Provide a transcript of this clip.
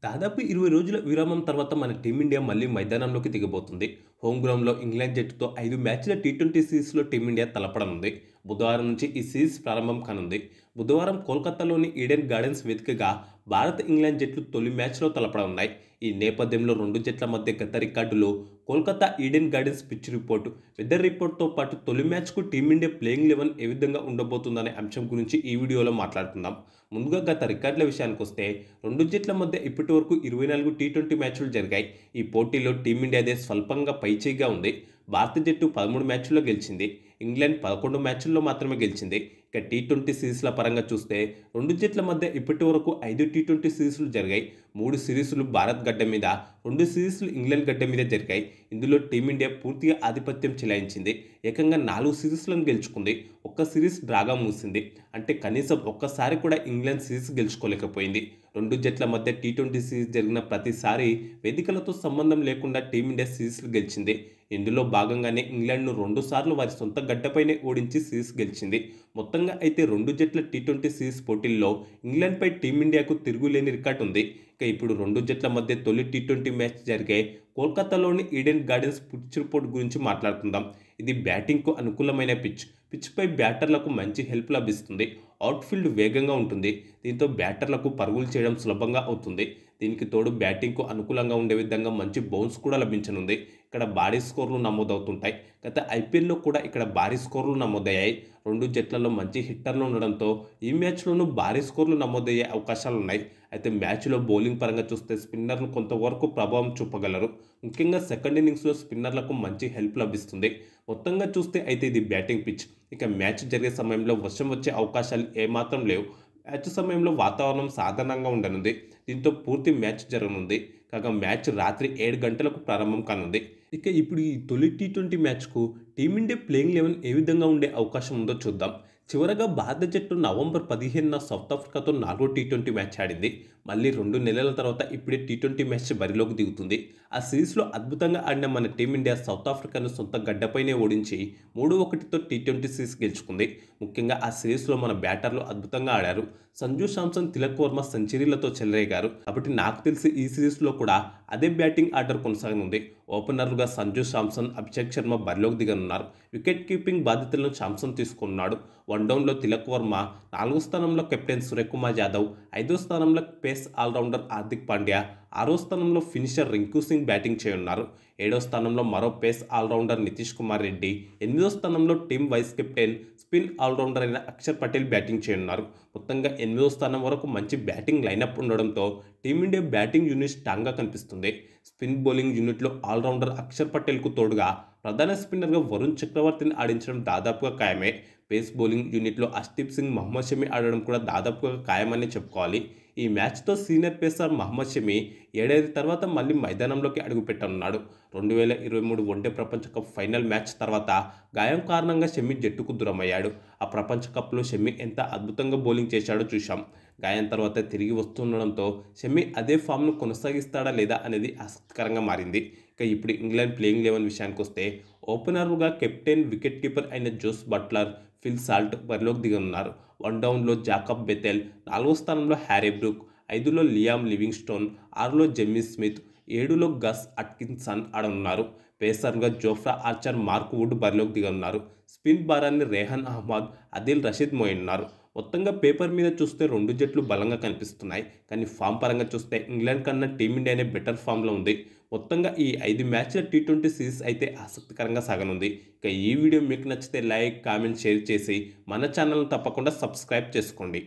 దాదాపు 20 రోజుల విరామం తర్వాత మన టీమిండియా మళ్ళీ మైదానంలోకి దిగబోతుంది. హోమ్ గ్రౌండ్‌లో ఇంగ్లాండ్ జట్టుతో 5 మ్యాచ్‌ల టీ20 సిరీస్‌లో టీమిండియా తలపడనుంది. బుధవారం నుంచి ఈ సిరీస్ ప్రారంభం కానుంది. బుధవారం కోల్కతాలోని ఈడెన్ గార్డెన్స్ వేదికగా భారత్, ఇంగ్లాండ్ జట్లు తొలి మ్యాచ్‌లో తలపడనున్నాయి. ఈ నేపథ్యంలో రెండు జట్ల మధ్య గత రికార్డులు, Kolkata Eden Gardens pitch report, weather రిపోర్ట్‌తో పాటు తొలి మ్యాచ్‌కు టీమిండియా ప్లేయింగ్ 11 ఏ విధంగా ఉండబోతుందనే అంశం గురించి ఈ వీడియోలో మాట్లాడుకుందాం. ముందుగా గత రికార్డుల విషయానికొస్తే రెండు జట్ల మధ్య ఇప్పటివరకు 24 టీ20 మ్యాచ్లు జరిగాయి. ఈ పోటీలో టీమిండియాదే స్వల్పంగా పైచేయిగా ఉంది. భారత జట్టు 13 మ్యాచ్ల్లో గెలిచింది. ఇంగ్లాండ్ 11 మ్యాచ్ల్లో మాత్రమే గెలిచింది. ఇక టీ20 సిరీస్ల పరంగా చూస్తే రెండు జట్ల మధ్య ఇప్పటివరకు 5 టీ20 సిరీస్లు జరిగాయి. 3 సిరీస్లు భారత్ గడ్డ మీద, 2 సిరీస్లు ఇంగ్లాండ్ గడ్డ మీద జరిగాయి. ఇందులో టీమిండియా పూర్తిగా ఆధిపత్యం చెలాయించింది. ఏకంగా 4 సిరీస్లను గెలుచుకుంది. ఒక్క సిరీస్ డ్రాగా ముగిసింది. అంటే కనీసం ఒక్కసారి కూడా ఇంగ్లాండ్ సిరీస్ గెలుచుకోలేకపోయింది. రెండు జట్ల మధ్య టీ20 సిరీస్ జరిగిన ప్రతిసారి వేదికలతో సంబంధం లేకుండా టీమిండియా సిరీస్లు గెలిచింది. ఇందులో భాగంగానే ఇంగ్లాండ్ను 2 సార్లు వారి సొంత గడ్డపైనే ఓడించి సిరీస్ గెలిచింది. మొత్తంగా అయితే రెండు జట్ల టీ20 సిరీస్ పోటీల్లో ఇంగ్లాండ్పై టీమిండియాకు తిరుగులేని రికార్డు ఉంది. ఇక ఇప్పుడు రెండు జట్ల మధ్య తొలి టీ20 మ్యాచ్ జరిగే కోల్కతాలోని ఈడెన్ గార్డెన్స్ పిచ్ రిపోర్ట్ గురించి మాట్లాడుకుందాం. ఇది బ్యాటింగ్కు అనుకూలమైన పిచ్. పిచ్పై బ్యాటర్లకు మంచి హెల్ప్ లభిస్తుంది. అవుట్ఫీల్డ్ వేగంగా ఉంటుంది. దీంతో బ్యాటర్లకు పరుగులు చేయడం సులభంగా అవుతుంది. దీనికి తోడు బ్యాటింగ్కు అనుకూలంగా ఉండే విధంగా మంచి బౌన్స్ కూడా లభించనుంది. ఇక్కడ భారీ స్కోర్లు నమోదవుతుంటాయి. గత ఐపీఎల్లో కూడా ఇక్కడ భారీ స్కోర్లు నమోదయ్యాయి. రెండు జట్లలో మంచి హిట్టర్లు ఉండడంతో ఈ మ్యాచ్లోనూ భారీ స్కోర్లు నమోదయ్యే అవకాశాలున్నాయి. అయితే మ్యాచ్లో బౌలింగ్ పరంగా చూస్తే స్పిన్నర్లు కొంతవరకు ప్రభావం చూపగలరు. ముఖ్యంగా సెకండ్ ఇన్నింగ్స్లో స్పిన్నర్లకు మంచి హెల్ప్ లభిస్తుంది. మొత్తంగా చూస్తే అయితే ఇది బ్యాటింగ్ పిచ్. ఇక మ్యాచ్ జరిగే సమయంలో వర్షం వచ్చే అవకాశాలు ఏమాత్రం లేవు. మ్యాచ్ సమయంలో వాతావరణం సాధారణంగా ఉండనుంది. దీంతో పూర్తి మ్యాచ్ జరగనుంది. కాగా మ్యాచ్ రాత్రి 7 గంటలకు ప్రారంభం కానుంది. ఇక ఇప్పుడు ఈ తొలి టీ20 మ్యాచ్కు టీమిండియా ప్లేయింగ్ 11 ఏ విధంగా ఉండే అవకాశం ఉందో చూద్దాం. చివరగా భారత జట్టు నవంబర్ 15న సౌత్ ఆఫ్రికాతో 4వ టీ20 మ్యాచ్ ఆడింది. మళ్ళీ 2 నెలల తర్వాత ఇప్పుడే టీ20 మ్యాచ్ బరిలోకి దిగుతుంది. ఆ సిరీస్లో అద్భుతంగా ఆడిన మన టీమిండియా సౌత్ ఆఫ్రికాను సొంత గడ్డపైనే ఓడించి 3-1తో టీ20 సిరీస్ గెలుచుకుంది. ముఖ్యంగా ఆ సిరీస్లో మన బ్యాటర్లు అద్భుతంగా ఆడారు. సంజు శాంసన్, తిలక్ వర్మ సెంచరీలతో చెలరేగారు. కాబట్టి నాకు తెలిసి ఈ సిరీస్లో కూడా అదే బ్యాటింగ్ ఆర్డర్ కొనసాగనుంది. ఓపెనర్లుగా సంజు శాంసన్, అభిషేక్ శర్మ బరిలోకి దిగనున్నారు. వికెట్ కీపింగ్ బాధ్యతలను శాంసన్ తీసుకున్నాడు. వన్డౌన్లో తిలక్ వర్మ, 4వ స్థానంలో కెప్టెన్ సూర్యకుమార్ యాదవ్, 5వ స్థానంలో పేస్ ఆల్రౌండర్ హార్దిక్ పాండ్యా, 6వ స్థానంలో ఫినిషర్ రింకు సింగ్ బ్యాటింగ్ చేయనున్నారు. 7వ స్థానంలో మరో పేస్ ఆల్రౌండర్ నితీష్ కుమార్ రెడ్డి, 8వ స్థానంలో team vice captain, spin allrounder అయిన అక్షర్ పటేల్ బ్యాటింగ్ చేయనున్నారు. మొత్తంగా 8వ స్థానం వరకు మంచి బ్యాటింగ్ లైనప్ ఉండడంతో టీమిండియా బ్యాటింగ్ యూనిట్ స్ట్రాంగ్గా కనిపిస్తుంది. స్పిన్ బౌలింగ్ యూనిట్లో ఆల్రౌండర్ అక్షర్ పటేల్కు తోడుగా ప్రధాన స్పిన్నర్గా వరుణ్ చక్రవర్తిని ఆడించడం దాదాపుగా ఖాయమే. పేస్ బౌలింగ్ యూనిట్లో అర్ష్దీప్ సింగ్, మహమ్మద్ షమి ఆడడం కూడా దాదాపుగా ఖాయమని చెప్పుకోవాలి. ఈ మ్యాచ్తో సీనియర్ పేసర్ మహమ్మద్ షమి ఏడాది తర్వాత మళ్ళీ మైదానంలోకి అడుగుపెట్టనున్నాడు. 2023 వన్డే ప్రపంచ కప్ ఫైనల్ మ్యాచ్ తర్వాత గాయం కారణంగా షమి జట్టుకు దూరమయ్యాడు. ఆ ప్రపంచ కప్లో షమి ఎంత అద్భుతంగా బౌలింగ్ చేశాడో చూశాం. గాయం తర్వాత తిరిగి వస్తుండడంతో షమి అదే ఫామ్ను కొనసాగిస్తాడా లేదా అనేది ఆసక్తికరంగా మారింది. ఇక ఇప్పుడు ఇంగ్లాండ్ ప్లేయింగ్ 11 విషయానికొస్తే ఓపెనర్లుగా కెప్టెన్, వికెట్ కీపర్ అయిన జోస్ బట్లర్, ఫిల్ సాల్ట్ బరిలోకి దిగనున్నారు. వన్డౌన్లో జాకబ్ బెథెల్, 4వ స్థానంలో హ్యారీ బ్రూక్, 5లో లియామ్ లివింగ్స్టోన్, 6లో జెమ్మీ స్మిత్, 7లో గస్ అట్కిన్సన్ ఆడనున్నారు. పేసర్గా జోఫ్రా ఆర్చర్, మార్క్ వుడ్ బరిలోకి దిగనున్నారు. స్పిన్ భారాన్ని రెహాన్ అహ్మద్, అదిల్ రషీద్ మోయనున్నారు. మొత్తంగా పేపర్ మీద చూస్తే రెండు జట్లు బలంగా కనిపిస్తున్నాయి. కానీ ఫామ్ పరంగా చూస్తే ఇంగ్లాండ్ కన్నా టీమిండియానే బెటర్ ఫామ్లో ఉంది. మొత్తంగా ఈ 5 మ్యాచ్ల టీ20 సిరీస్ అయితే ఆసక్తికరంగా సాగనుంది. ఇక ఈ వీడియో మీకు నచ్చితే లైక్, కామెంట్, షేర్ చేసి మన ఛానల్ను తప్పకుండా సబ్స్క్రైబ్ చేసుకోండి.